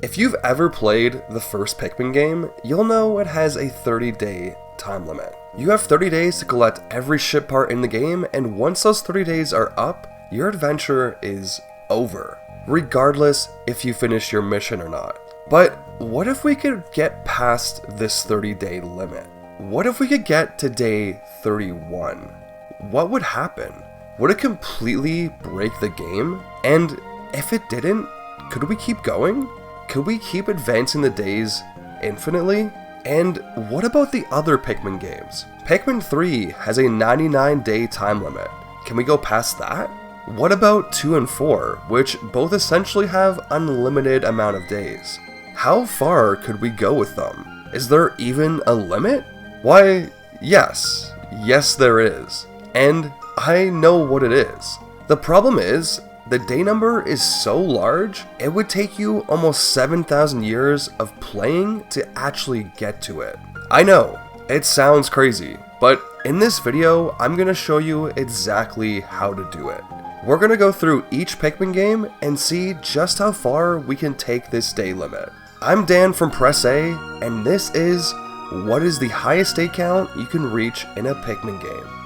If you've ever played the first Pikmin game, you'll know it has a 30-day time limit. You have 30 days to collect every ship part in the game, and once those 30 days are up, your adventure is over, regardless if you finish your mission or not. But what if we could get past this 30-day limit? What if we could get to day 31? What would happen? Would it completely break the game? And if it didn't, could we keep going? Could we keep advancing the days infinitely? And what about the other Pikmin games? Pikmin 3 has a 99-day time limit. Can we go past that? What about 2 and 4, which both essentially have unlimited amount of days? How far could we go with them? Is there even a limit? Why, yes. Yes, there is. And I know what it is. The problem is, the day number is so large, it would take you almost 7,000 years of playing to actually get to it. I know, it sounds crazy, but in this video, I'm going to show you exactly how to do it. We're going to go through each Pikmin game and see just how far we can take this day limit. I'm Dan from Press A, and this is what is the highest day count you can reach in a Pikmin game.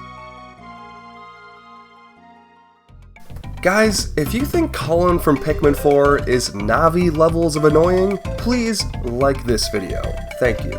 Guys, if you think Colin from Pikmin 4 is Navi levels of annoying, please like this video. Thank you.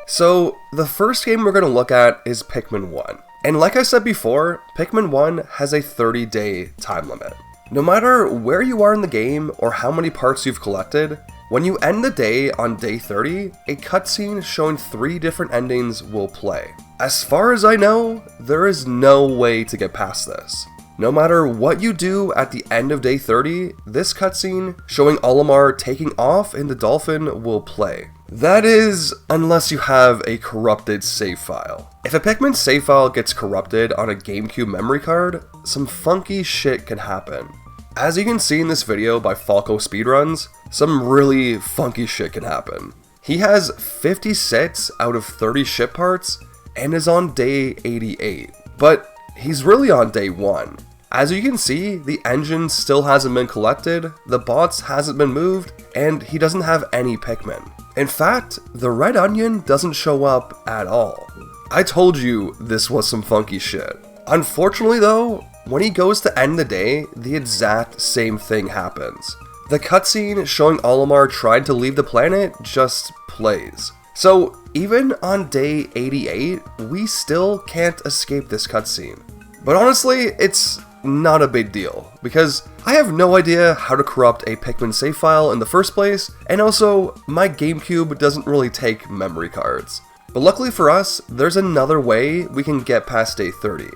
So, the first game we're going to look at is Pikmin 1. And like I said before, Pikmin 1 has a 30-day time limit. No matter where you are in the game or how many parts you've collected, when you end the day on day 30, a cutscene showing 3 different endings will play. As far as I know, there is no way to get past this. No matter what you do at the end of day 30, this cutscene showing Olimar taking off in the dolphin will play. That is, unless you have a corrupted save file. If a Pikmin save file gets corrupted on a GameCube memory card, some funky shit can happen. As you can see in this video by Falco Speedruns, some really funky shit can happen. He has 56 out of 30 ship parts and is on day 88, but he's really on day 1. As you can see, the engine still hasn't been collected, the bots hasn't been moved, and he doesn't have any Pikmin. In fact, the red onion doesn't show up at all. I told you this was some funky shit. Unfortunately though, when he goes to end the day, the exact same thing happens. The cutscene showing Olimar trying to leave the planet just plays. So even on day 88, we still can't escape this cutscene. But honestly, it's not a big deal, because I have no idea how to corrupt a Pikmin save file in the first place, and also, my GameCube doesn't really take memory cards. But luckily for us, there's another way we can get past day 30,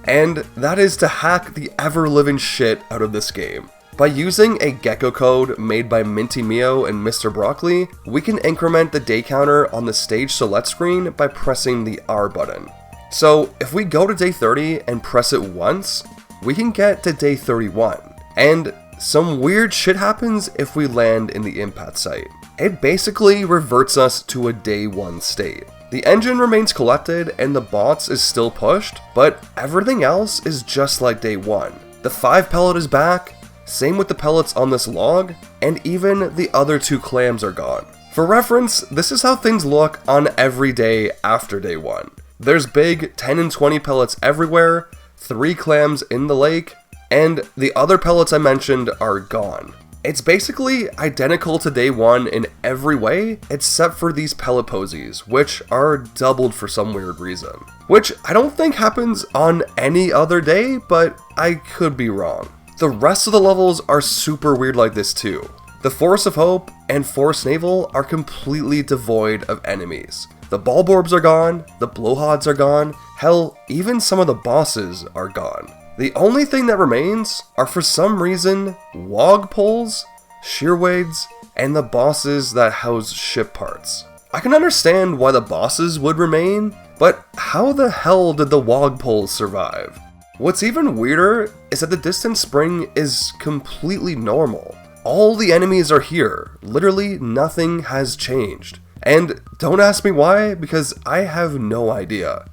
and that is to hack the ever-living shit out of this game. By using a gecko code made by Minty Meeo and Mr. Broccoli, we can increment the day counter on the stage select screen by pressing the R button. So if we go to day 30 and press it once, we can get to day 31. And some weird shit happens if we land in the impact site. It basically reverts us to a day 1 state. The engine remains collected and the bots is still pushed, but everything else is just like day 1. The 5 pellet is back, same with the pellets on this log, and even the other 2 clams are gone. For reference, this is how things look on every day after day 1. There's big 10 and 20 pellets everywhere, 3 clams in the lake, and the other pellets I mentioned are gone. It's basically identical to day 1 in every way, except for these pellet posies, which are doubled for some weird reason. Which I don't think happens on any other day, but I could be wrong. The rest of the levels are super weird like this too. The Forest of Hope and Forest Navel are completely devoid of enemies. The Bulborbs are gone, the Blowhods are gone, hell, even some of the bosses are gone. The only thing that remains are for some reason Wogpoles, Shearwades, and the bosses that house ship parts. I can understand why the bosses would remain, but how the hell did the Wogpoles survive? What's even weirder is that the distant spring is completely normal. All the enemies are here, literally nothing has changed. And don't ask me why, because I have no idea.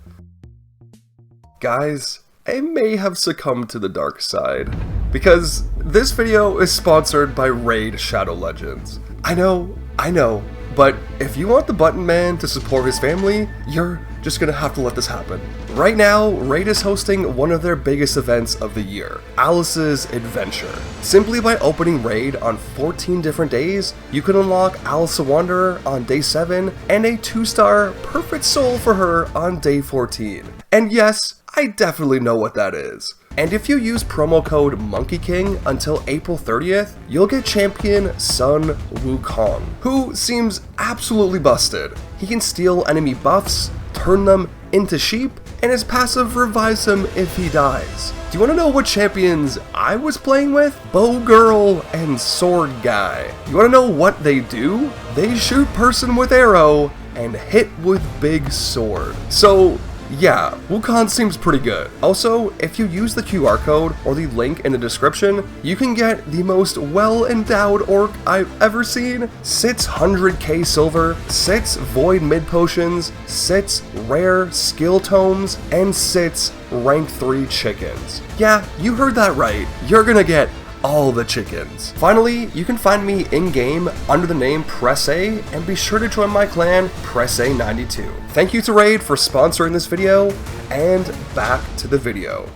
Guys, I may have succumbed to the dark side, because this video is sponsored by Raid Shadow Legends. I know, but if you want the Button Man to support his family, you're just gonna have to let this happen. Right now, Raid is hosting one of their biggest events of the year, Alice's Adventure. Simply by opening Raid on 14 different days, you can unlock Alice the Wanderer on day 7 and a 2-star Perfect Soul for her on day 14. And yes, I definitely know what that is. And if you use promo code Monkey King until April 30th, you'll get champion Sun Wukong, who seems absolutely busted. He can steal enemy buffs, turn them into sheep, and his passive revives him if he dies. Do you want to know what champions I was playing with? Bow Girl and Sword Guy. You want to know what they do? They shoot person with arrow and hit with big sword. So yeah, Wukong seems pretty good. Also, if you use the QR code or the link in the description, you can get the most well-endowed orc I've ever seen. 600k silver, 6 void mid potions, 6 rare skill tomes, and 6 rank 3 chickens. Yeah, you heard that right. You're gonna get all the chickens. Finally, you can find me in-game under the name Press A, and be sure to join my clan, Press A92. Thank you to Raid for sponsoring this video, and back to the video.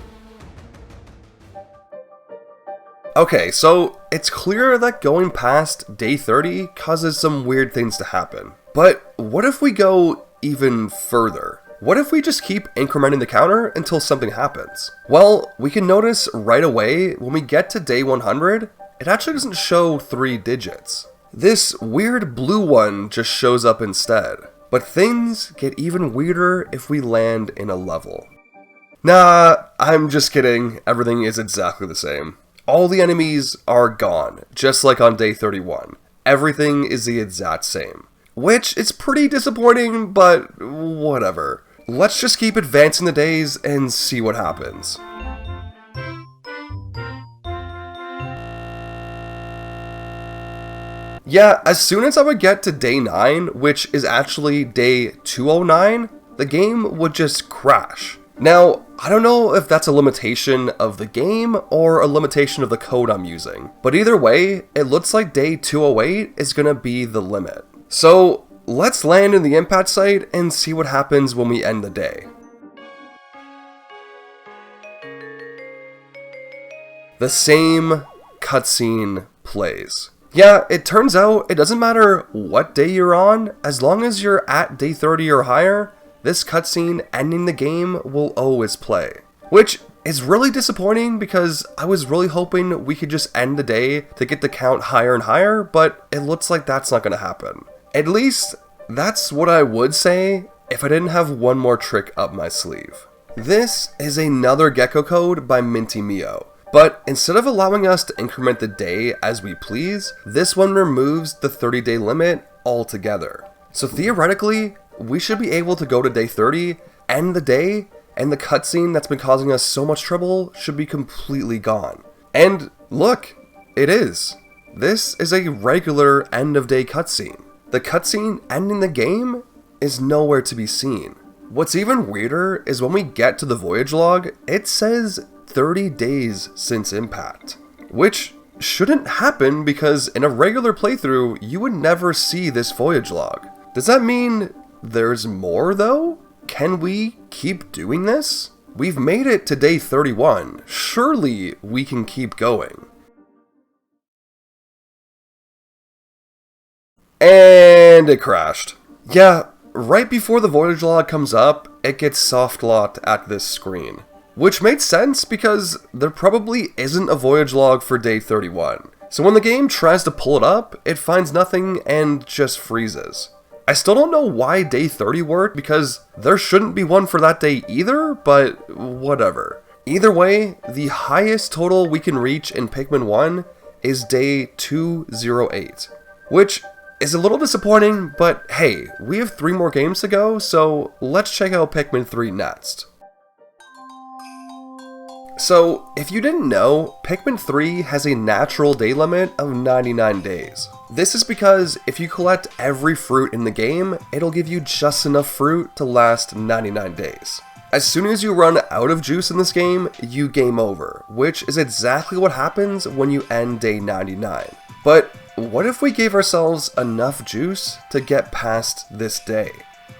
Okay, so it's clear that going past day 30 causes some weird things to happen. But what if we go even further? What if we just keep incrementing the counter until something happens? Well, we can notice right away when we get to day 100, it actually doesn't show 3 digits. This weird blue one just shows up instead. But things get even weirder if we land in a level. Nah, I'm just kidding, everything is exactly the same. All the enemies are gone, just like on day 31. Everything is the exact same. Which is pretty disappointing, but whatever. Let's just keep advancing the days and see what happens. Yeah, as soon as I would get to day 9, which is actually day 209, the game would just crash. Now, I don't know if that's a limitation of the game or a limitation of the code I'm using, but either way, it looks like day 208 is gonna be the limit. So, let's land in the impact site and see what happens when we end the day. The same cutscene plays. Yeah, it turns out it doesn't matter what day you're on, as long as you're at day 30 or higher, this cutscene ending the game will always play. Which is really disappointing because I was really hoping we could just end the day to get the count higher and higher, but it looks like that's not gonna happen. At least, that's what I would say if I didn't have one more trick up my sleeve. This is another gecko code by Minty Meeo, but instead of allowing us to increment the day as we please, this one removes the 30-day limit altogether. So theoretically, we should be able to go to day 30, end the day, and the cutscene that's been causing us so much trouble should be completely gone. And look, it is. This is a regular end of day cutscene. The cutscene ending the game is nowhere to be seen. What's even weirder is when we get to the voyage log, it says 30 days since impact, which shouldn't happen because in a regular playthrough, you would never see this voyage log. Does that mean there's more though? Can we keep doing this? We've made it to day 31. Surely we can keep going. And it crashed. Yeah, right before the voyage log comes up, it gets soft locked at this screen. Which makes sense because there probably isn't a voyage log for day 31. So when the game tries to pull it up, it finds nothing and just freezes. I still don't know why day 30 worked because there shouldn't be one for that day either, but whatever. Either way, the highest total we can reach in Pikmin 1 is day 208, which is a little disappointing, but hey, we have 3 more games to go, so let's check out Pikmin 3 next. So, if you didn't know, Pikmin 3 has a natural day limit of 99 days. This is because if you collect every fruit in the game, it'll give you just enough fruit to last 99 days. As soon as you run out of juice in this game, you game over, which is exactly what happens when you end day 99. But what if we gave ourselves enough juice to get past this day?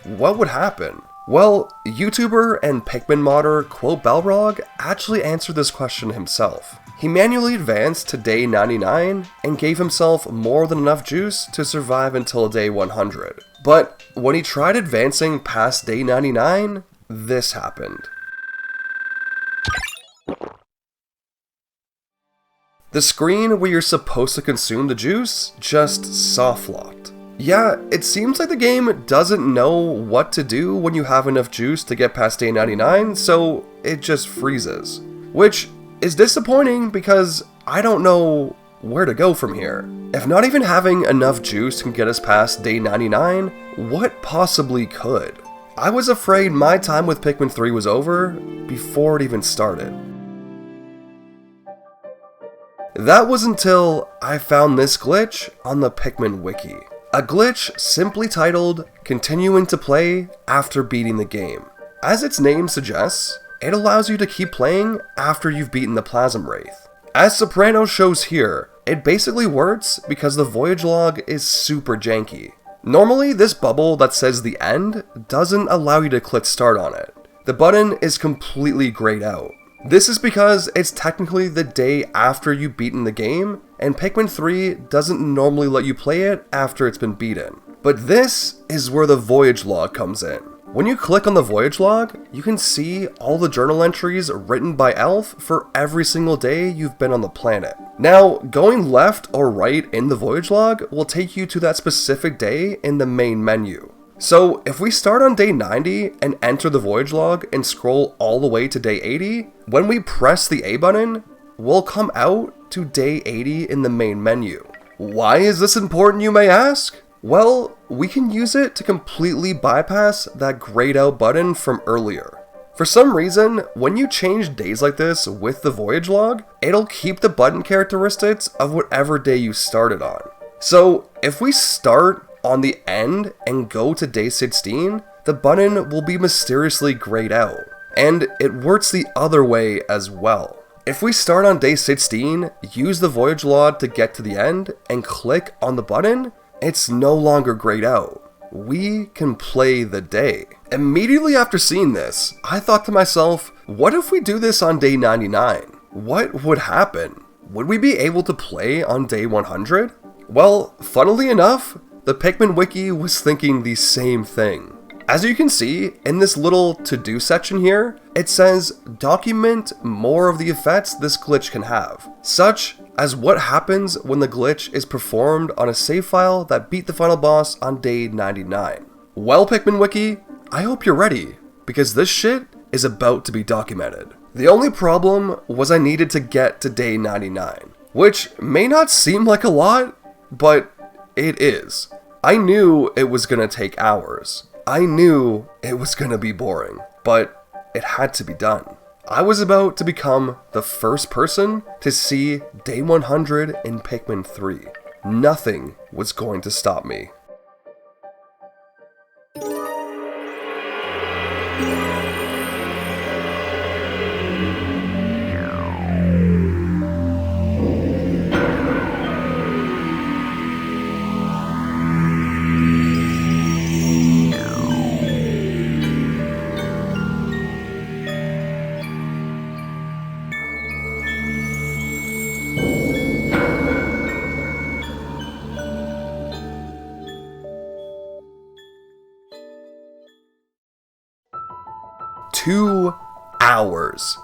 What would happen? Well, YouTuber and Pikmin modder Quote Balrog actually answered this question himself. He manually advanced to day 99 and gave himself more than enough juice to survive until day 100. But when he tried advancing past day 99, this happened. The screen where you're supposed to consume the juice just soft-locked. Yeah, it seems like the game doesn't know what to do when you have enough juice to get past day 99, so it just freezes. Which is disappointing because I don't know where to go from here. If not even having enough juice can get us past day 99, what possibly could? I was afraid my time with Pikmin 3 was over before it even started. That was until I found this glitch on the Pikmin wiki. A glitch simply titled, "Continuing to play after beating the game." As its name suggests, it allows you to keep playing after you've beaten the Plasm Wraith. As Soprano shows here, it basically works because the voyage log is super janky. Normally, this bubble that says the end doesn't allow you to click start on it. The button is completely grayed out. This is because it's technically the day after you've beaten the game, and Pikmin 3 doesn't normally let you play it after it's been beaten. But this is where the voyage log comes in. When you click on the voyage log, you can see all the journal entries written by Elf for every single day you've been on the planet. Now, going left or right in the voyage log will take you to that specific day in the main menu. So if we start on day 90 and enter the voyage log and scroll all the way to day 80, when we press the A button, we'll come out to day 80 in the main menu. Why is this important, you may ask? Well, we can use it to completely bypass that grayed out button from earlier. For some reason, when you change days like this with the voyage log, it'll keep the button characteristics of whatever day you started on. So if we start on the end and go to day 16, the button will be mysteriously grayed out. And it works the other way as well. If we start on day 16, use the voyage log to get to the end, and click on the button, it's no longer grayed out. We can play the day. Immediately after seeing this, I thought to myself, what if we do this on day 99? What would happen? Would we be able to play on day 100? Well, funnily enough, the Pikmin wiki was thinking the same thing. As you can see, in this little to-do section here, it says document more of the effects this glitch can have, such as what happens when the glitch is performed on a save file that beat the final boss on day 99. Well, Pikmin wiki, I hope you're ready, because this shit is about to be documented. The only problem was I needed to get to day 99, which may not seem like a lot, but it is. I knew it was gonna take hours. I knew it was gonna be boring, but it had to be done. I was about to become the first person to see day 100 in Pikmin 3. Nothing was going to stop me. Two hours.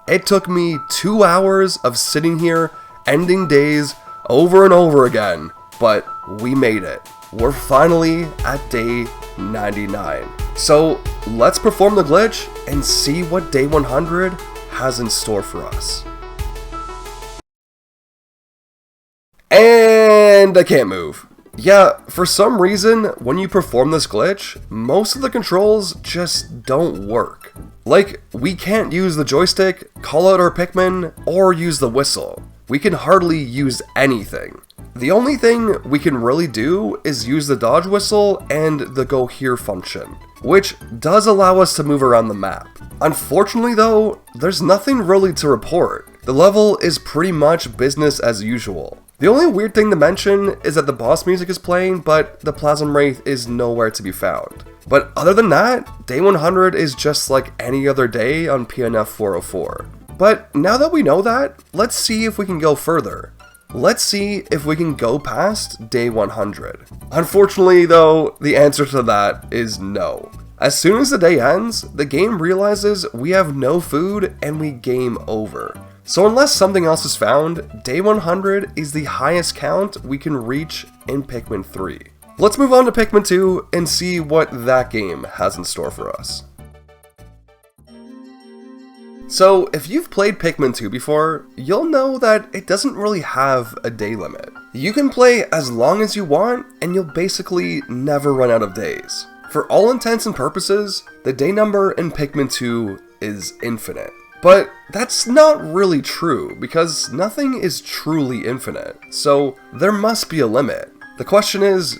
It took me 2 hours of sitting here, ending days over and over again, but we made it. We're finally at day 99. So let's perform the glitch and see what day 100 has in store for us. And I can't move. Yeah, for some reason, when you perform this glitch, most of the controls just don't work. Like, we can't use the joystick, call out our Pikmin, or use the whistle. We can hardly use anything. The only thing we can really do is use the dodge whistle and the go here function, which does allow us to move around the map. Unfortunately though, there's nothing really to report. The level is pretty much business as usual. The only weird thing to mention is that the boss music is playing, but the Plasm Wraith is nowhere to be found. But other than that, day 100 is just like any other day on PNF 404. But now that we know that, let's see if we can go further. Let's see if we can go past day 100. Unfortunately though, the answer to that is no. As soon as the day ends, the game realizes we have no food and we game over. So unless something else is found, day 100 is the highest count we can reach in Pikmin 3. Let's move on to Pikmin 2 and see what that game has in store for us. So if you've played Pikmin 2 before, you'll know that it doesn't really have a day limit. You can play as long as you want and you'll basically never run out of days. For all intents and purposes, the day number in Pikmin 2 is infinite. But that's not really true, because nothing is truly infinite, so there must be a limit. The question is,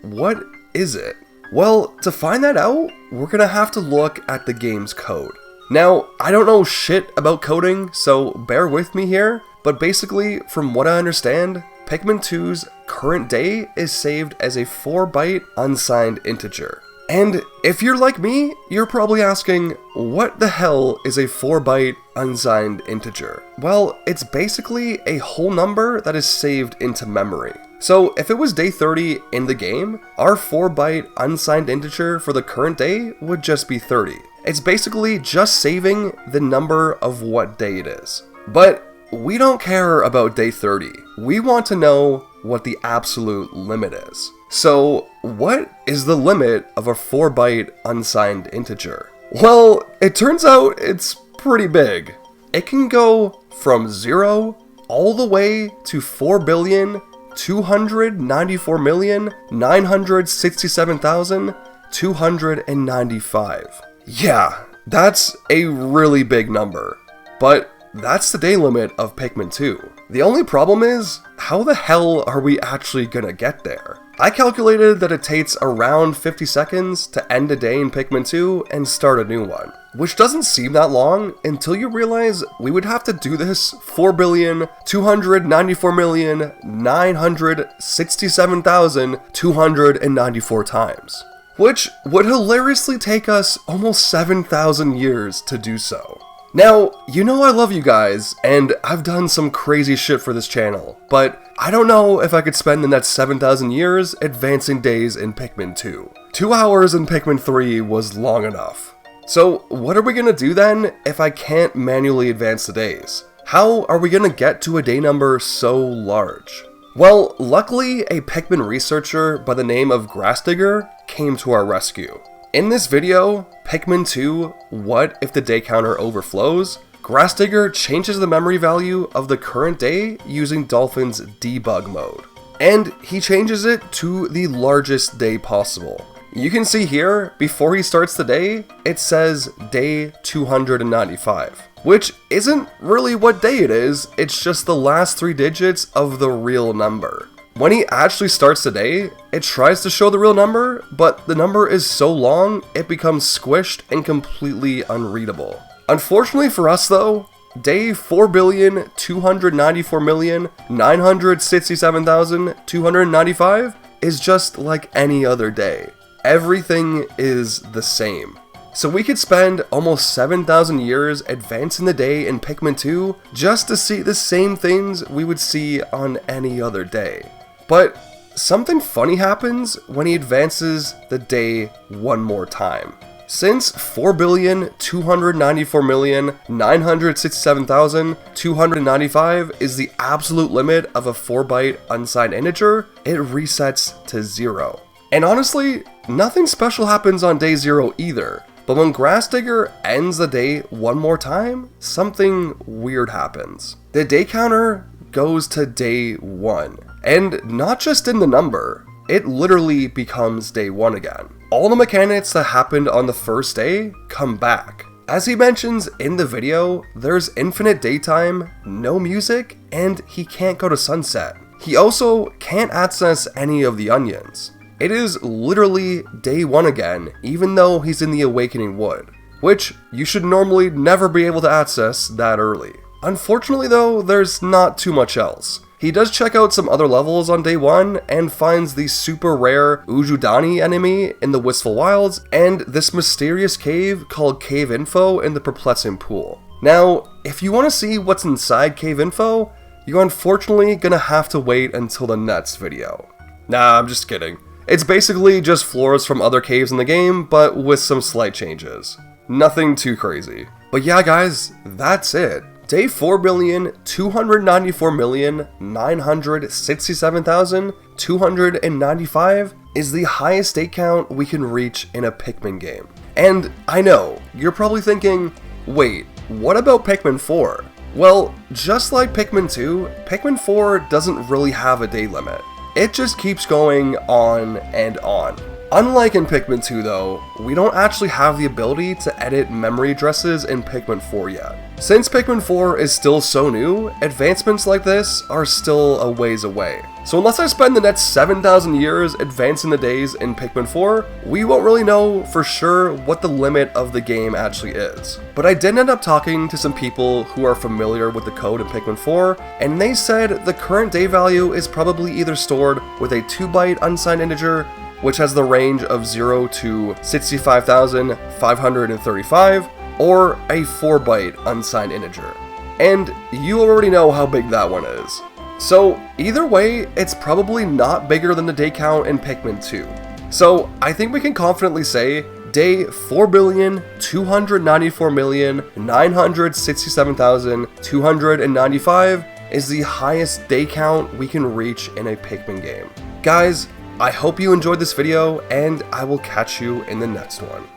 what is it? Well, to find that out, we're gonna have to look at the game's code. Now, I don't know shit about coding, so bear with me here, but basically, from what I understand, Pikmin 2's current day is saved as a 4-byte unsigned integer. And if you're like me, you're probably asking, what the hell is a 4-byte unsigned integer? Well, it's basically a whole number that is saved into memory. So if it was day 30 in the game, our 4-byte unsigned integer for the current day would just be 30. It's basically just saving the number of what day it is. But we don't care about day 30. We want to know what the absolute limit is. So, what is the limit of a 4-byte unsigned integer? Well, it turns out it's pretty big. It can go from 0 all the way to 4,294,967,295. Yeah, that's a really big number. But that's the day limit of Pikmin 2. The only problem is, how the hell are we actually gonna get there? I calculated that it takes around 50 seconds to end a day in Pikmin 2 and start a new one, which doesn't seem that long until you realize we would have to do this 4,294,967,294 times, which would hilariously take us almost 7,000 years to do so. Now, you know I love you guys, and I've done some crazy shit for this channel, but I don't know if I could spend the next 7,000 years advancing days in Pikmin 2. 2 hours in Pikmin 3 was long enough. So what are we gonna do then if I can't manually advance the days? How are we gonna get to a day number so large? Well, luckily a Pikmin researcher by the name of Grassdigger came to our rescue. In this video, Pikmin 2, What If the Day Counter Overflows, Grassdigger changes the memory value of the current day using Dolphin's debug mode. And he changes it to the largest day possible. You can see here, before he starts the day, it says day 295, which isn't really what day it is, it's just the last 3 digits of the real number. When he actually starts the day, it tries to show the real number, but the number is so long, it becomes squished and completely unreadable. Unfortunately for us though, day 4,294,967,295 is just like any other day. Everything is the same. So we could spend almost 7,000 years advancing the day in Pikmin 2 just to see the same things we would see on any other day. But something funny happens when he advances the day one more time. Since 4,294,967,295 is the absolute limit of a 4-byte unsigned integer, it resets to 0. And honestly, nothing special happens on day 0 either. But when Grassdigger ends the day one more time, something weird happens. The day counter goes to day 1. And not just in the number, it literally becomes day 1 again. All the mechanics that happened on the first day come back. As he mentions in the video, there's infinite daytime, no music, and he can't go to sunset. He also can't access any of the onions. It is literally day 1 again, even though he's in the Awakening Wood. which you should normally never be able to access that early. Unfortunately though, there's not too much else. He does check out some other levels on day 1 and finds the super rare Ujudani enemy in the Wistful Wilds and this mysterious cave called Cave Info in the Perplexing Pool. Now, if you want to see what's inside Cave Info, you're unfortunately gonna have to wait until the next video. Nah, I'm just kidding. It's basically just floors from other caves in the game, but with some slight changes. Nothing too crazy. But yeah guys, that's it. Day 4,294,967,295 is the highest day count we can reach in a Pikmin game. And I know, you're probably thinking, wait, what about Pikmin 4? Well, just like Pikmin 2, Pikmin 4 doesn't really have a day limit. It just keeps going on and on. Unlike in Pikmin 2 though, we don't actually have the ability to edit memory addresses in Pikmin 4 yet. Since Pikmin 4 is still so new, advancements like this are still a ways away. So unless I spend the next 7,000 years advancing the days in Pikmin 4, we won't really know for sure what the limit of the game actually is. But I did end up talking to some people who are familiar with the code in Pikmin 4, and they said the current day value is probably either stored with a 2-byte unsigned integer, which has the range of 0 to 65,535, or a 4-byte unsigned integer. And you already know how big that one is. So either way, it's probably not bigger than the day count in Pikmin 2. So I think we can confidently say day 4,294,967,295 is the highest day count we can reach in a Pikmin game. Guys, I hope you enjoyed this video, and I will catch you in the next one.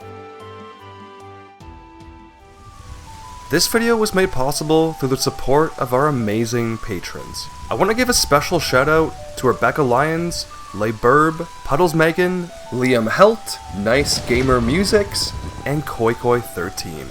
This video was made possible through the support of our amazing patrons. I want to give a special shout out to Rebecca Lyons, Burb, Puddles Megan, Liam Helt, Nice Gamer Musics, and Koi 13.